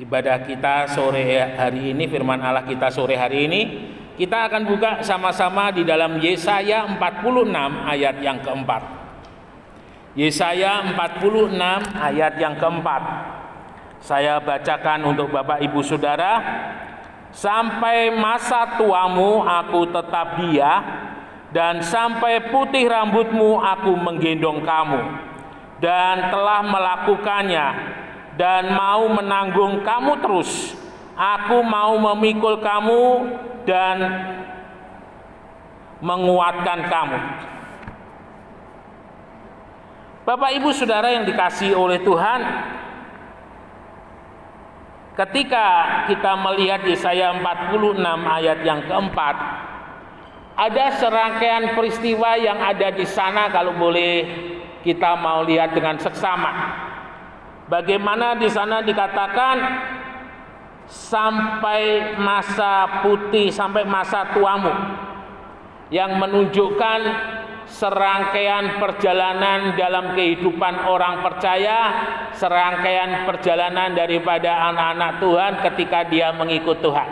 ibadah kita sore hari ini, firman Allah kita sore hari ini, kita akan buka sama-sama di dalam Yesaya 46 ayat yang keempat. Yesaya 46 ayat yang keempat. Saya bacakan untuk Bapak Ibu Saudara. Sampai masa tuamu aku tetap dia, dan sampai putih rambutmu aku menggendong kamu, dan telah melakukannya, dan mau menanggung kamu terus. Aku mau memikul kamu dan menguatkan kamu. Bapak Ibu Saudara yang dikasihi oleh Tuhan, ketika kita melihat Yesaya 46 ayat yang keempat, ada serangkaian peristiwa yang ada di sana kalau boleh kita mau lihat dengan seksama. Bagaimana di sana dikatakan sampai masa putih, sampai masa tuamu, yang menunjukkan serangkaian perjalanan dalam kehidupan orang percaya, serangkaian perjalanan daripada anak-anak Tuhan ketika dia mengikut Tuhan.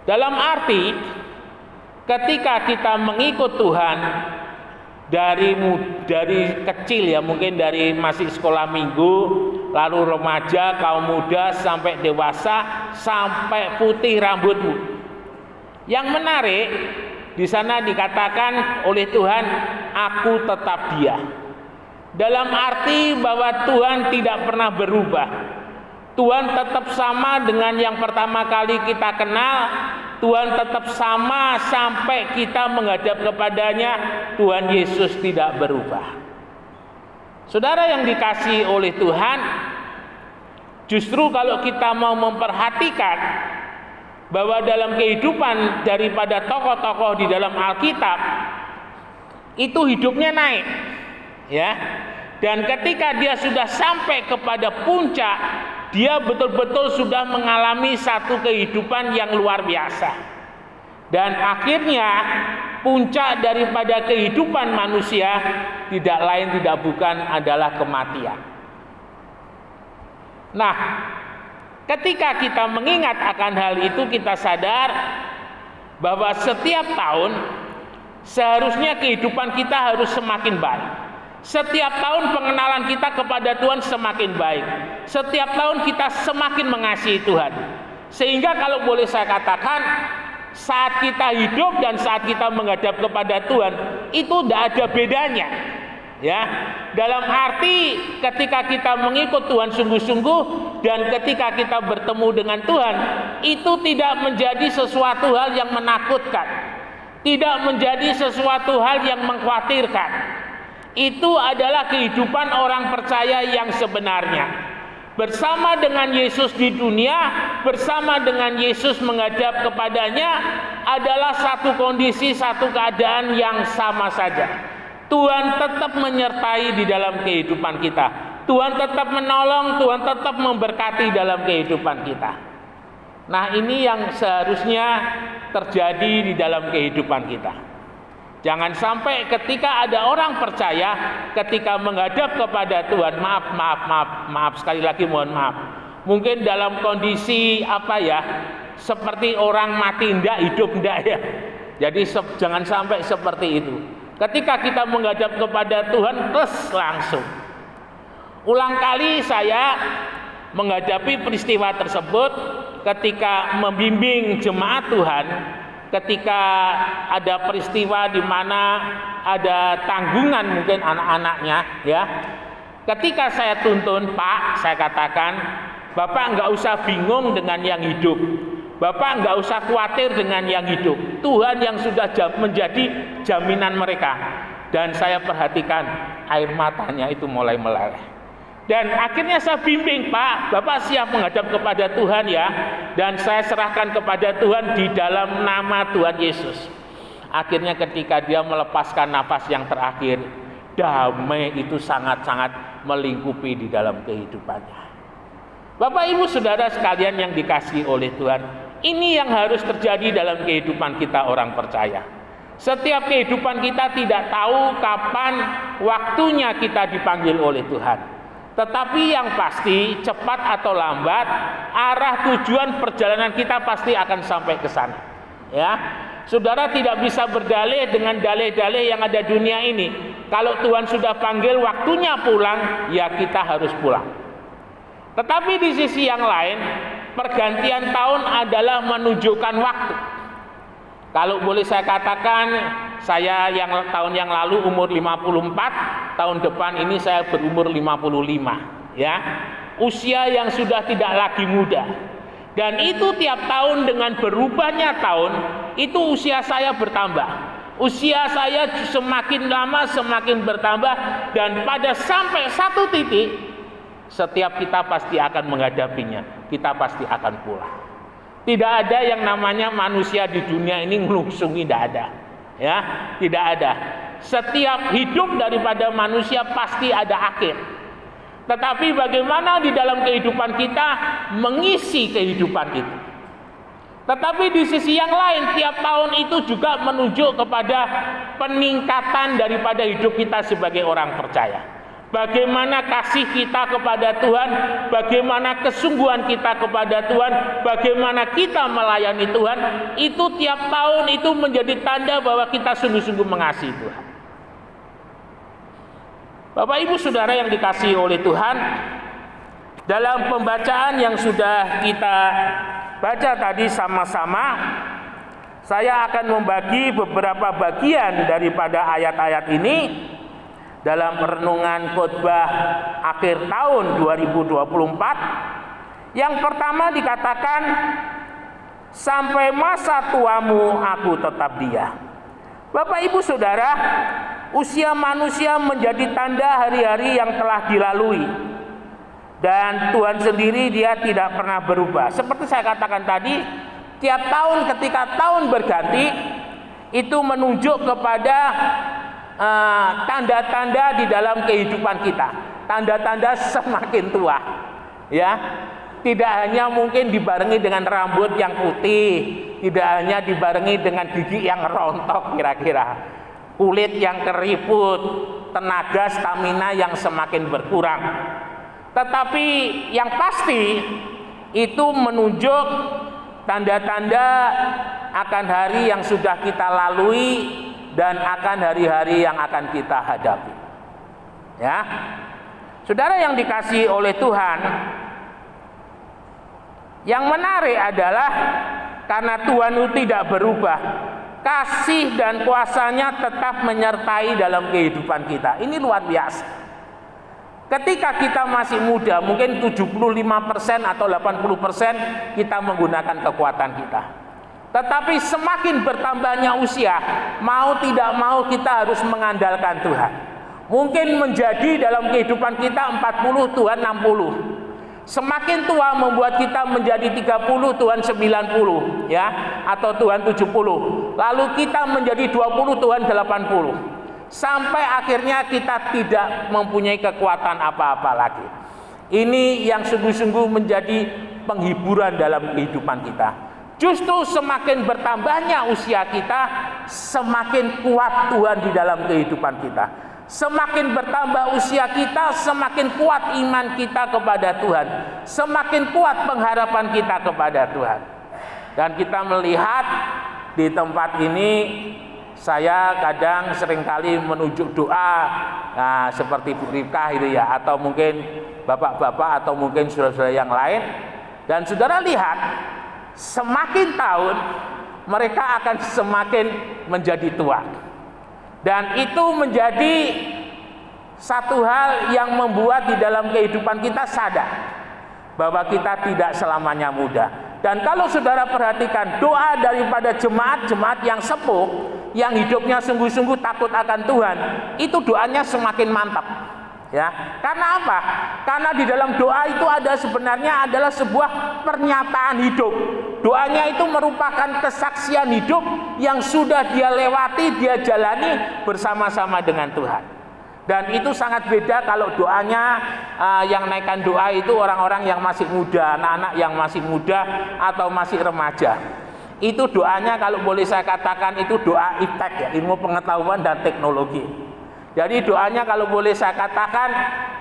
Dalam arti ketika kita mengikut Tuhan dari kecil ya, mungkin dari masih sekolah minggu, lalu remaja, kaum muda, sampai dewasa, sampai putih rambutmu. Yang menarik di sana dikatakan oleh Tuhan, aku tetap dia. Dalam arti bahwa Tuhan tidak pernah berubah. Tuhan tetap sama dengan yang pertama kali kita kenal. Tuhan tetap sama sampai kita menghadap kepadanya. Tuhan Yesus tidak berubah. Saudara yang dikasihi oleh Tuhan, justru kalau kita mau memperhatikan bahwa dalam kehidupan daripada tokoh-tokoh di dalam Alkitab itu hidupnya naik, ya. Dan ketika dia sudah sampai kepada puncak, dia betul-betul sudah mengalami satu kehidupan yang luar biasa. Dan akhirnya puncak daripada kehidupan manusia tidak lain tidak bukan adalah kematian. Nah, ketika kita mengingat akan hal itu, kita sadar bahwa setiap tahun seharusnya kehidupan kita harus semakin baik. Setiap tahun pengenalan kita kepada Tuhan semakin baik. Setiap tahun kita semakin mengasihi Tuhan. Sehingga kalau boleh saya katakan, saat kita hidup dan saat kita menghadap kepada Tuhan itu tidak ada bedanya. Ya, dalam arti ketika kita mengikut Tuhan sungguh-sungguh dan ketika kita bertemu dengan Tuhan, itu tidak menjadi sesuatu hal yang menakutkan, tidak menjadi sesuatu hal yang mengkhawatirkan. Itu adalah kehidupan orang percaya yang sebenarnya. Bersama dengan Yesus di dunia, bersama dengan Yesus menghadap kepadanya adalah satu kondisi, satu keadaan yang sama saja. Tuhan tetap menyertai di dalam kehidupan kita. Tuhan tetap menolong, Tuhan tetap memberkati dalam kehidupan kita. Nah, ini yang seharusnya terjadi di dalam kehidupan kita. Jangan sampai ketika ada orang percaya, ketika menghadap kepada Tuhan, maaf sekali lagi mohon maaf. Mungkin dalam kondisi seperti orang mati ndak, hidup ndak ya. Jadi jangan sampai seperti itu. Ketika kita menghadap kepada Tuhan, terus langsung. Ulang kali saya menghadapi peristiwa tersebut ketika membimbing jemaat Tuhan, ketika ada peristiwa di mana ada tanggungan mungkin anak-anaknya, ya. Ketika saya tuntun, Pak, saya katakan, Bapak nggak usah bingung dengan yang hidup. Bapak nggak usah khawatir dengan yang hidup. Tuhan yang sudah menjadi jaminan mereka. Dan saya perhatikan air matanya itu mulai meleleh. Dan akhirnya saya bimbing, Pak, Bapak siap menghadap kepada Tuhan ya. Dan saya serahkan kepada Tuhan di dalam nama Tuhan Yesus. Akhirnya ketika dia melepaskan nafas yang terakhir, damai itu sangat-sangat melingkupi di dalam kehidupannya. Bapak Ibu Saudara sekalian yang dikasihi oleh Tuhan, ini yang harus terjadi dalam kehidupan kita orang percaya. Setiap kehidupan kita tidak tahu kapan waktunya kita dipanggil oleh Tuhan. Tetapi yang pasti, cepat atau lambat, arah tujuan perjalanan kita pasti akan sampai ke sana. Ya, saudara tidak bisa berdalih dengan dalih-dalih yang ada dunia ini. Kalau Tuhan sudah panggil waktunya pulang, ya kita harus pulang. Tetapi di sisi yang lain, pergantian tahun adalah menunjukkan waktu. Kalau boleh saya katakan, saya yang tahun yang lalu umur 54, tahun depan ini saya berumur 55, ya. Usia yang sudah tidak lagi muda. Dan itu tiap tahun dengan berubahnya tahun, itu usia saya bertambah. Usia saya semakin lama semakin bertambah, dan pada sampai satu titik, setiap kita pasti akan menghadapinya. Kita pasti akan pulang. Tidak ada yang namanya manusia di dunia ini ngelungsungi, tidak ada. Ya, tidak ada. Setiap hidup daripada manusia pasti ada akhir. Tetapi bagaimana di dalam kehidupan kita mengisi kehidupan itu. Tetapi di sisi yang lain, tiap tahun itu juga menunjuk kepada peningkatan daripada hidup kita sebagai orang percaya. Bagaimana kasih kita kepada Tuhan, bagaimana kesungguhan kita kepada Tuhan, bagaimana kita melayani Tuhan, itu tiap tahun itu menjadi tanda bahwa kita sungguh-sungguh mengasihi Tuhan. Bapak Ibu Saudara yang dikasihi oleh Tuhan, dalam pembacaan yang sudah kita baca tadi sama-sama, saya akan membagi beberapa bagian daripada ayat-ayat ini dalam renungan khotbah akhir tahun 2024. Yang pertama dikatakan, sampai masa tuamu aku tetap dia. Bapak Ibu Saudara, usia manusia menjadi tanda hari-hari yang telah dilalui. Dan Tuhan sendiri dia tidak pernah berubah. Seperti saya katakan tadi, tiap tahun ketika tahun berganti, itu menunjuk kepada tanda-tanda di dalam kehidupan kita, tanda-tanda semakin tua, ya. Tidak hanya mungkin dibarengi dengan rambut yang putih, tidak hanya dibarengi dengan gigi yang rontok kira-kira, kulit yang keriput, tenaga stamina yang semakin berkurang. Tetapi yang pasti itu menunjuk tanda-tanda akan hari yang sudah kita lalui dan akan hari-hari yang akan kita hadapi. Ya. Saudara yang dikasihi oleh Tuhan, yang menarik adalah karena Tuhan itu tidak berubah, kasih dan kuasa-Nya tetap menyertai dalam kehidupan kita. Ini luar biasa. Ketika kita masih muda, mungkin 75% atau 80% kita menggunakan kekuatan kita. Tetapi semakin bertambahnya usia, mau tidak mau kita harus mengandalkan Tuhan. Mungkin menjadi dalam kehidupan kita 40, Tuhan 60. Semakin tua membuat kita menjadi 30, Tuhan 90, ya, atau Tuhan 70. Lalu kita menjadi 20, Tuhan 80. Sampai akhirnya kita tidak mempunyai kekuatan apa-apa lagi. Ini yang sungguh-sungguh menjadi penghiburan dalam kehidupan kita. Justru semakin bertambahnya usia kita, semakin kuat Tuhan di dalam kehidupan kita. Semakin bertambah usia kita, semakin kuat iman kita kepada Tuhan. Semakin kuat pengharapan kita kepada Tuhan. Dan kita melihat di tempat ini, saya kadang seringkali menunjuk doa, nah, seperti Bu Rika itu ya, atau mungkin bapak-bapak atau mungkin saudara-saudara yang lain. Dan saudara lihat, semakin tahun mereka akan semakin menjadi tua. Dan itu menjadi satu hal yang membuat di dalam kehidupan kita sadar bahwa kita tidak selamanya muda. Dan kalau saudara perhatikan doa daripada jemaat-jemaat yang sepuh, yang hidupnya sungguh-sungguh takut akan Tuhan, itu doanya semakin mantap. Ya, karena apa? Karena di dalam doa itu ada sebenarnya adalah sebuah pernyataan hidup. Doanya itu merupakan kesaksian hidup yang sudah dia lewati, dia jalani bersama-sama dengan Tuhan. Dan itu sangat beda kalau doanya yang naikkan doa itu orang-orang yang masih muda, anak-anak yang masih muda atau masih remaja. Itu doanya kalau boleh saya katakan itu doa iptek ya, ilmu pengetahuan dan teknologi. Jadi doanya kalau boleh saya katakan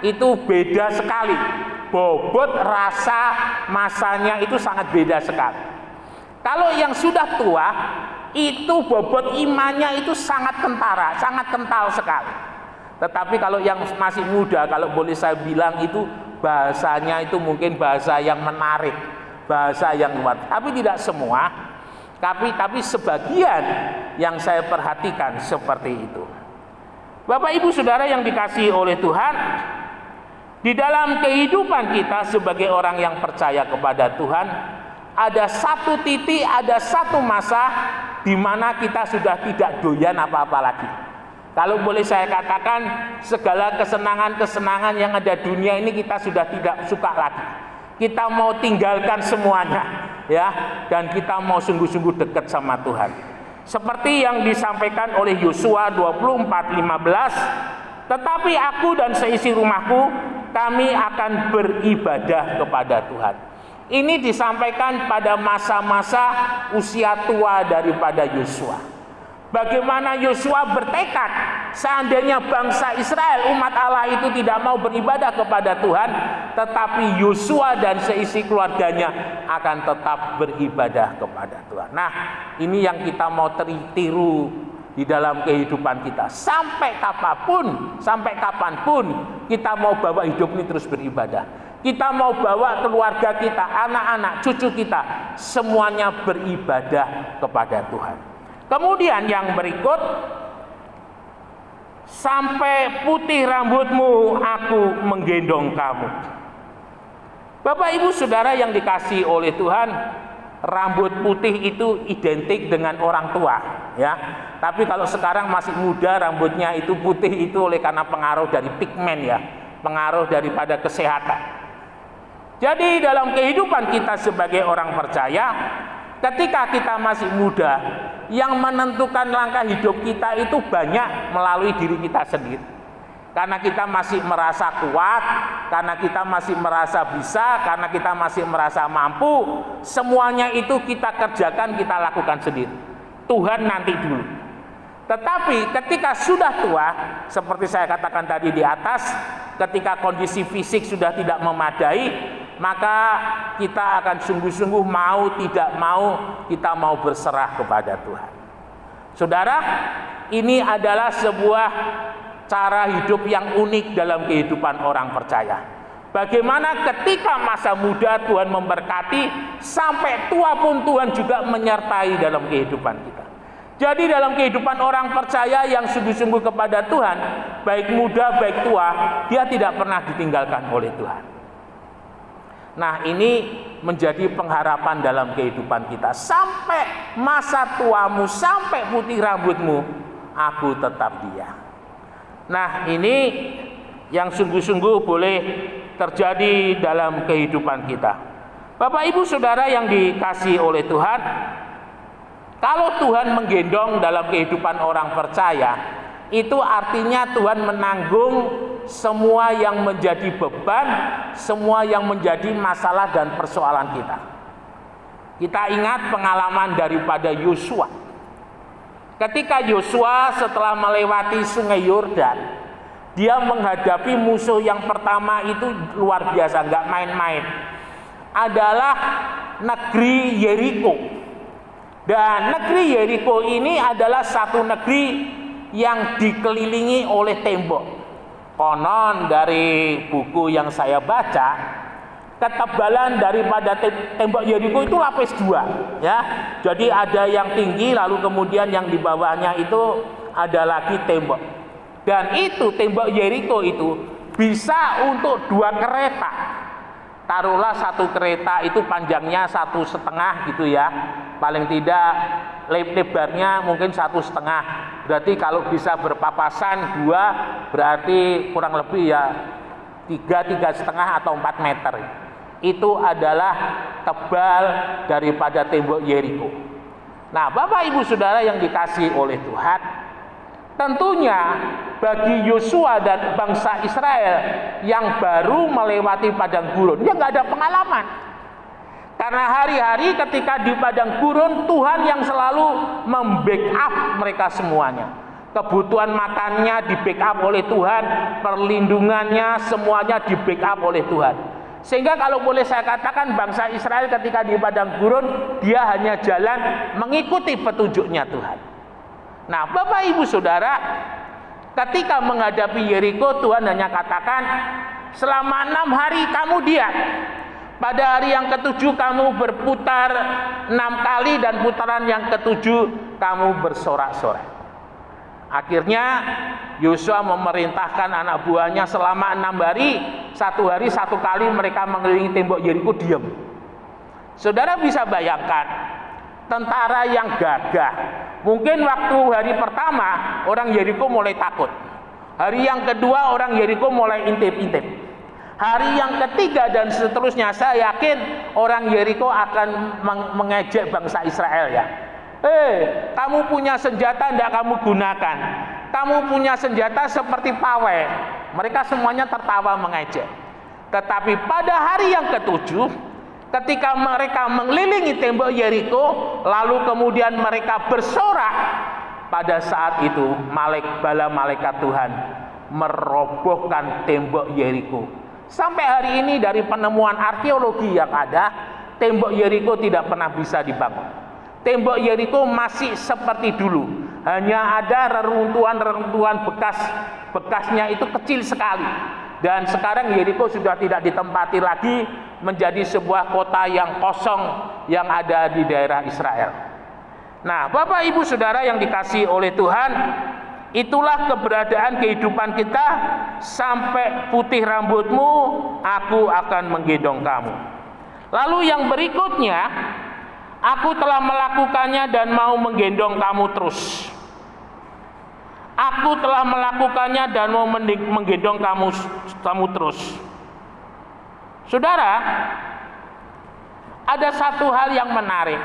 itu beda sekali. Bobot rasa masanya itu sangat beda sekali. Kalau yang sudah tua, itu bobot imannya itu sangat kentara, sangat kental sekali. Tetapi kalau yang masih muda, kalau boleh saya bilang itu bahasanya itu mungkin bahasa yang menarik, bahasa yang kuat. Tapi tidak semua, tapi sebagian yang saya perhatikan seperti itu. Bapak Ibu Saudara yang dikasihi oleh Tuhan, di dalam kehidupan kita sebagai orang yang percaya kepada Tuhan, ada satu titik, ada satu masa di mana kita sudah tidak doyan apa-apa lagi. Kalau boleh saya katakan, segala kesenangan-kesenangan yang ada dunia ini kita sudah tidak suka lagi. Kita mau tinggalkan semuanya, ya, dan kita mau sungguh-sungguh dekat sama Tuhan. Seperti yang disampaikan oleh Yosua 24:15, tetapi aku dan seisi rumahku, kami akan beribadah kepada Tuhan. Ini disampaikan pada masa-masa usia tua daripada Yosua. Bagaimana Yosua bertekad, seandainya bangsa Israel, umat Allah itu tidak mau beribadah kepada Tuhan, tetapi Yosua dan seisi keluarganya akan tetap beribadah kepada Tuhan. Nah, ini yang kita mau tiru di dalam kehidupan kita. Sampai kapanpun kita mau bawa hidup ini terus beribadah. Kita mau bawa keluarga kita, anak-anak, cucu kita, semuanya beribadah kepada Tuhan. Kemudian yang berikut, sampai putih rambutmu aku menggendong kamu. Bapak Ibu Saudara yang dikasihi oleh Tuhan, rambut putih itu identik dengan orang tua, ya. Tapi kalau sekarang masih muda, rambutnya itu putih itu oleh karena pengaruh dari pigmen, ya, pengaruh daripada kesehatan. Jadi dalam kehidupan kita sebagai orang percaya, ketika kita masih muda, yang menentukan langkah hidup kita itu banyak melalui diri kita sendiri. Karena kita masih merasa kuat, karena kita masih merasa bisa, karena kita masih merasa mampu, semuanya itu kita kerjakan, kita lakukan sendiri. Tuhan nanti dulu. Tetapi ketika sudah tua, seperti saya katakan tadi di atas, ketika kondisi fisik sudah tidak memadai, maka kita akan sungguh-sungguh mau tidak mau, kita mau berserah kepada Tuhan. Saudara, ini adalah sebuah cara hidup yang unik dalam kehidupan orang percaya. Bagaimana ketika masa muda Tuhan memberkati, sampai tua pun Tuhan juga menyertai dalam kehidupan kita. Jadi dalam kehidupan orang percaya yang sungguh-sungguh kepada Tuhan, baik muda baik tua, dia tidak pernah ditinggalkan oleh Tuhan. Nah, ini menjadi pengharapan dalam kehidupan kita. Sampai masa tuamu, sampai putih rambutmu, aku tetap dia. Nah, ini yang sungguh-sungguh boleh terjadi dalam kehidupan kita. Bapak Ibu Saudara yang dikasihi oleh Tuhan, kalau Tuhan menggendong dalam kehidupan orang percaya, itu artinya Tuhan menanggung semua yang menjadi beban, semua yang menjadi masalah dan persoalan kita. Kita ingat pengalaman daripada Yosua. Ketika Yosua setelah melewati Sungai Yordan, dia menghadapi musuh yang pertama itu luar biasa, nggak main-main. Adalah negeri Yeriko. Dan negeri Yeriko ini adalah satu negeri yang dikelilingi oleh tembok. Konon dari buku yang saya baca, ketebalan daripada tembok Yeriko itu lapis 2, ya. Jadi ada yang tinggi, lalu kemudian yang di bawahnya itu ada lagi tembok. Dan itu tembok Yeriko itu bisa untuk 2 kereta. Taruhlah satu kereta itu panjangnya 1,5 gitu ya, paling tidak lebarnya mungkin 1,5. Berarti kalau bisa berpapasan 2, berarti kurang lebih ya 3,5 atau 4 meter. Itu adalah tebal daripada tembok Yeriko. Nah, Bapak Ibu Saudara yang dikasihi oleh Tuhan, tentunya bagi Yosua dan bangsa Israel yang baru melewati padang gurun, dia nggak ada pengalaman. Karena hari-hari ketika di padang gurun, Tuhan yang selalu membackup mereka semuanya. kebutuhan makannya di backup oleh Tuhan, perlindungannya semuanya di backup oleh Tuhan. Sehingga kalau boleh saya katakan, bangsa Israel ketika di padang gurun, dia hanya jalan mengikuti petunjuknya Tuhan. Nah, Bapak Ibu Saudara, ketika menghadapi Yeriko, Tuhan hanya katakan, selama 6 hari kamu diam. Pada hari yang ke-7 kamu berputar 6 kali, dan putaran yang ke-7 kamu bersorak-sorai. Akhirnya Yosua memerintahkan anak buahnya selama 6 hari, 1 hari 1 kali mereka mengelilingi tembok Yeriko diam. Saudara bisa bayangkan, tentara yang gagah. Mungkin waktu hari pertama orang Yeriko mulai takut. Hari yang kedua orang Yeriko mulai intip-intip. Hari yang ketiga dan seterusnya, saya yakin orang Yeriko akan mengejek bangsa Israel ya. Kamu punya senjata tidak kamu gunakan. Kamu punya senjata seperti pawai. Mereka semuanya tertawa mengejek. Tetapi pada hari yang ke-7, ketika mereka mengelilingi tembok Yeriko, lalu kemudian mereka bersorak, pada saat itu bala malaikat Tuhan merobohkan tembok Yeriko. Sampai hari ini dari penemuan arkeologi yang ada, tembok Yeriko tidak pernah bisa dibangun. Tembok Yeriko masih seperti dulu, hanya ada reruntuhan bekasnya itu kecil sekali. Dan sekarang Yeriko sudah tidak ditempati lagi, menjadi sebuah kota yang kosong yang ada di daerah Israel. Nah, Bapak Ibu Saudara yang dikasihi oleh Tuhan, itulah keberadaan kehidupan kita. Sampai putih rambutmu, aku akan menggendong kamu. Lalu yang berikutnya, aku telah melakukannya dan mau menggendong kamu terus. Aku telah melakukannya dan mau menggendong kamu terus. Saudara, ada satu hal yang menarik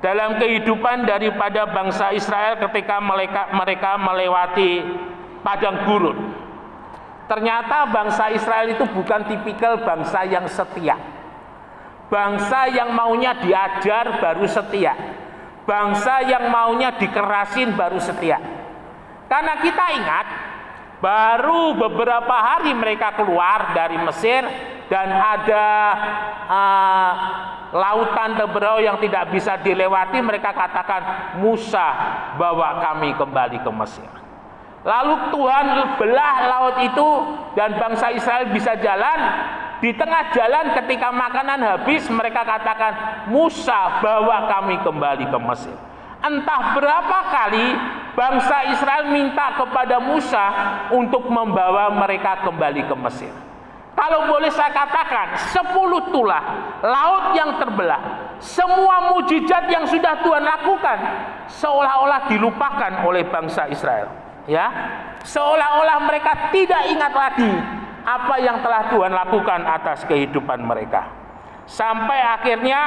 dalam kehidupan daripada bangsa Israel ketika mereka melewati padang gurun. Ternyata bangsa Israel itu bukan tipikal bangsa yang setia. Bangsa yang maunya diajar baru setia. Bangsa yang maunya dikerasin baru setia. Karena kita ingat, baru beberapa hari mereka keluar dari Mesir, dan ada lautan Teberau yang tidak bisa dilewati. Mereka katakan, Musa, bawa kami kembali ke Mesir. Lalu Tuhan belah laut itu dan bangsa Israel bisa jalan. Di tengah jalan ketika makanan habis, mereka katakan, Musa, bawa kami kembali ke Mesir. Entah berapa kali bangsa Israel minta kepada Musa untuk membawa mereka kembali ke Mesir. Kalau boleh saya katakan, 10 tulah, laut yang terbelah, semua mujizat yang sudah Tuhan lakukan seolah-olah dilupakan oleh bangsa Israel. Ya, seolah-olah mereka tidak ingat lagi apa yang telah Tuhan lakukan atas kehidupan mereka. Sampai akhirnya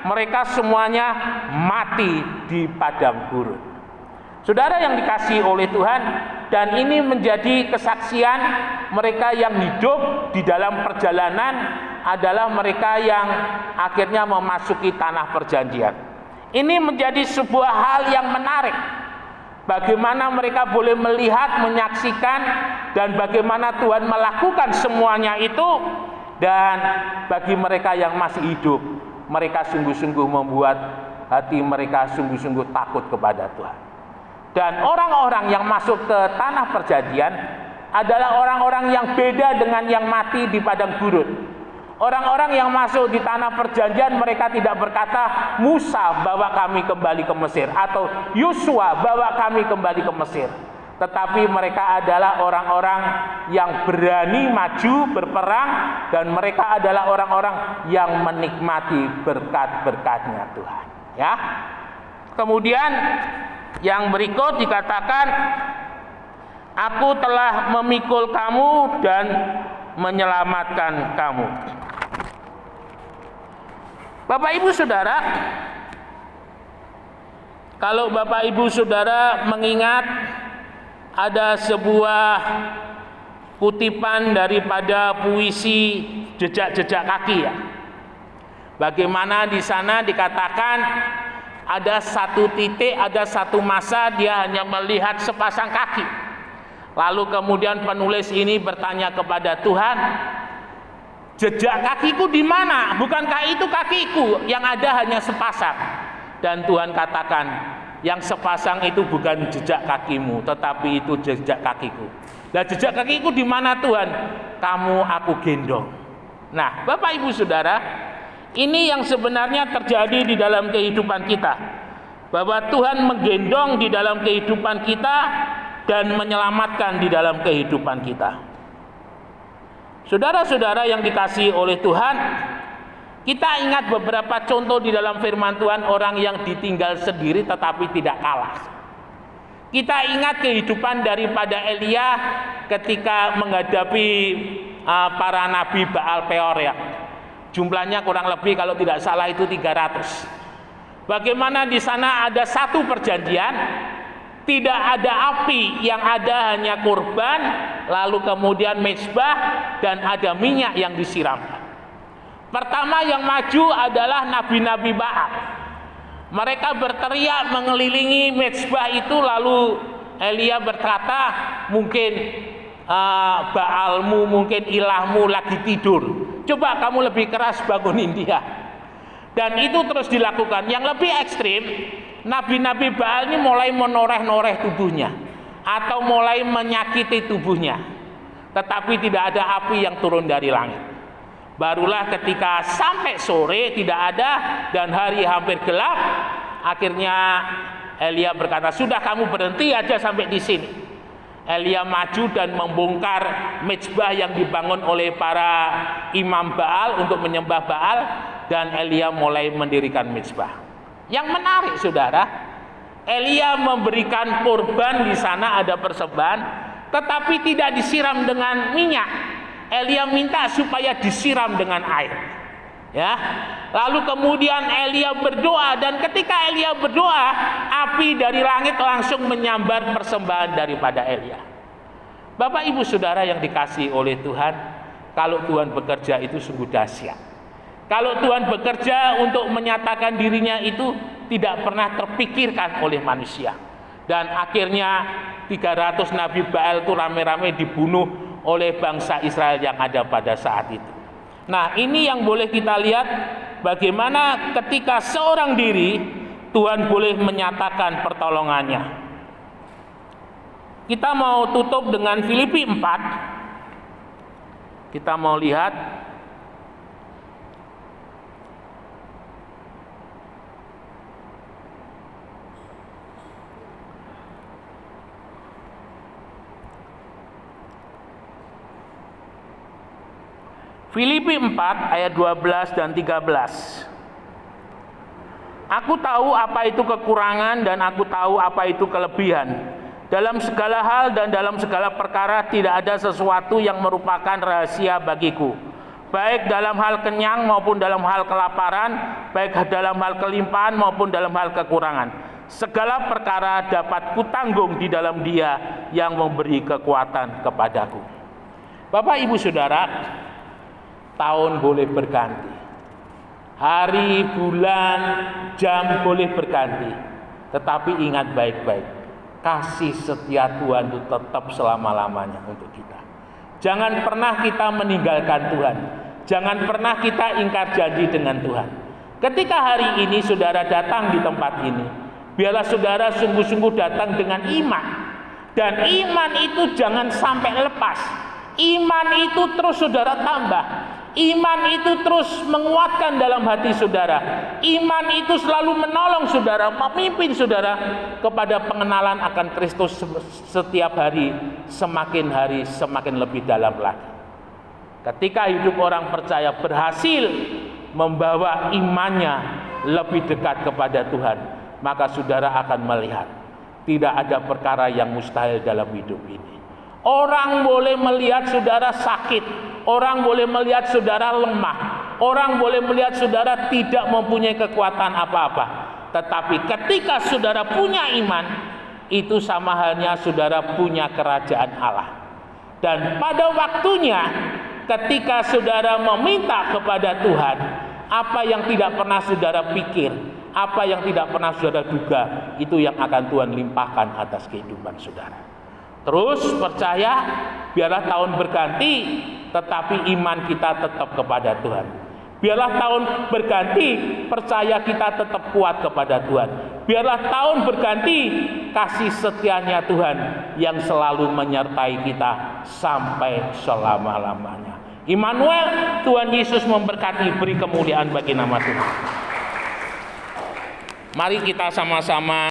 mereka semuanya mati di padang gurun. Saudara yang dikasihi oleh Tuhan, dan ini menjadi kesaksian mereka yang hidup di dalam perjalanan adalah mereka yang akhirnya memasuki tanah perjanjian. Ini menjadi sebuah hal yang menarik. Bagaimana mereka boleh melihat, menyaksikan, dan bagaimana Tuhan melakukan semuanya itu. Dan bagi mereka yang masih hidup, mereka sungguh-sungguh membuat hati mereka sungguh-sungguh takut kepada Tuhan. Dan orang-orang yang masuk ke tanah perjanjian adalah orang-orang yang beda dengan yang mati di padang gurun. Orang-orang yang masuk di tanah perjanjian, mereka tidak berkata, Musa, bawa kami kembali ke Mesir, atau Yosua, bawa kami kembali ke Mesir. Tetapi mereka adalah orang-orang yang berani maju berperang, dan mereka adalah orang-orang yang menikmati berkat-berkatnya Tuhan. Ya. Kemudian yang berikut dikatakan, aku telah memikul kamu dan menyelamatkan kamu. Bapak Ibu Saudara, kalau Bapak Ibu Saudara mengingat, ada sebuah kutipan daripada puisi Jejak-jejak kaki ya. Bagaimana di sana dikatakan, ada satu titik, ada satu masa dia hanya melihat sepasang kaki. Lalu kemudian penulis ini bertanya kepada Tuhan, jejak kakiku di mana? Bukankah itu kakiku? Yang ada hanya sepasang. Dan Tuhan katakan, yang sepasang itu bukan jejak kakimu, tetapi itu jejak kakiku. Nah, jejak kakiku di mana Tuhan? Kamu aku gendong. Nah, Bapak Ibu Saudara, ini yang sebenarnya terjadi di dalam kehidupan kita. Bahwa Tuhan menggendong di dalam kehidupan kita dan menyelamatkan di dalam kehidupan kita. Saudara-saudara yang dikasihi oleh Tuhan, kita ingat beberapa contoh di dalam firman Tuhan orang yang ditinggal sendiri tetapi tidak kalah. Kita ingat kehidupan daripada Elia ketika menghadapi para nabi Baal Peor ya. Jumlahnya kurang lebih kalau tidak salah itu 300. Bagaimana di sana ada satu perjanjian, tidak ada api, yang ada hanya kurban, lalu kemudian mezbah dan ada minyak yang disiramkan. Pertama yang maju adalah nabi-nabi Baal. Mereka berteriak mengelilingi mezbah itu, lalu Elia berkata, mungkin Baalmu, mungkin ilahmu lagi tidur. Coba kamu lebih keras bangunin dia. Dan itu terus dilakukan. Yang lebih ekstrim, nabi-nabi Baal ini mulai menoreh-noreh tubuhnya atau mulai menyakiti tubuhnya. Tetapi tidak ada api yang turun dari langit. Barulah ketika sampai sore tidak ada dan hari hampir gelap, akhirnya Elia berkata, sudah kamu berhenti aja sampai di sini. Elia maju dan membongkar mezbah yang dibangun oleh para imam Baal untuk menyembah Baal, dan Elia mulai mendirikan mezbah. Yang menarik saudara, Elia memberikan kurban, di sana ada persembahan, tetapi tidak disiram dengan minyak. Elia minta supaya disiram dengan air. Ya. Lalu kemudian Elia berdoa, dan ketika Elia berdoa, api dari langit langsung menyambar persembahan daripada Elia. Bapak Ibu Saudara yang dikasihi oleh Tuhan, kalau Tuhan bekerja itu sungguh dahsyat. Kalau Tuhan bekerja untuk menyatakan dirinya itu tidak pernah terpikirkan oleh manusia. Dan akhirnya 300 nabi Baal itu rame-rame dibunuh oleh bangsa Israel yang ada pada saat itu. Nah, ini yang boleh kita lihat bagaimana ketika seorang diri Tuhan boleh menyatakan pertolongannya. Kita mau tutup dengan Filipi 4. Kita mau lihat Filipi 4 ayat 12 dan 13. Aku tahu apa itu kekurangan dan aku tahu apa itu kelebihan. Dalam segala hal dan dalam segala perkara tidak ada sesuatu yang merupakan rahasia bagiku. Baik dalam hal kenyang maupun dalam hal kelaparan, baik dalam hal kelimpahan maupun dalam hal kekurangan. Segala perkara dapat kutanggung di dalam Dia yang memberi kekuatan kepadaku. Bapak Ibu Saudara, tahun boleh berganti, hari, bulan, jam boleh berganti, tetapi ingat baik-baik, kasih setia Tuhan itu tetap selama-lamanya untuk kita. Jangan pernah kita meninggalkan Tuhan, jangan pernah kita ingkar janji dengan Tuhan. Ketika hari ini saudara datang di tempat ini, biarlah saudara sungguh-sungguh datang dengan iman, dan iman itu jangan sampai lepas. Iman itu terus saudara tambah. Iman itu terus menguatkan dalam hati saudara. Iman itu selalu menolong saudara, memimpin saudara kepada pengenalan akan Kristus setiap hari semakin lebih dalam lagi. Ketika hidup orang percaya berhasil membawa imannya lebih dekat kepada Tuhan, maka saudara akan melihat tidak ada perkara yang mustahil dalam hidup ini. Orang boleh melihat saudara sakit, orang boleh melihat saudara lemah, orang boleh melihat saudara tidak mempunyai kekuatan apa-apa. Tetapi ketika saudara punya iman, itu sama halnya saudara punya kerajaan Allah. Dan pada waktunya, ketika saudara meminta kepada Tuhan, apa yang tidak pernah saudara pikir, apa yang tidak pernah saudara duga, itu yang akan Tuhan limpahkan atas kehidupan saudara. Terus percaya, biarlah tahun berganti, tetapi iman kita tetap kepada Tuhan. Biarlah tahun berganti, percaya kita tetap kuat kepada Tuhan. Biarlah tahun berganti, kasih setianya Tuhan yang selalu menyertai kita sampai selama-lamanya. Immanuel, Tuhan Yesus memberkati, beri kemuliaan bagi nama Tuhan. Mari kita sama-sama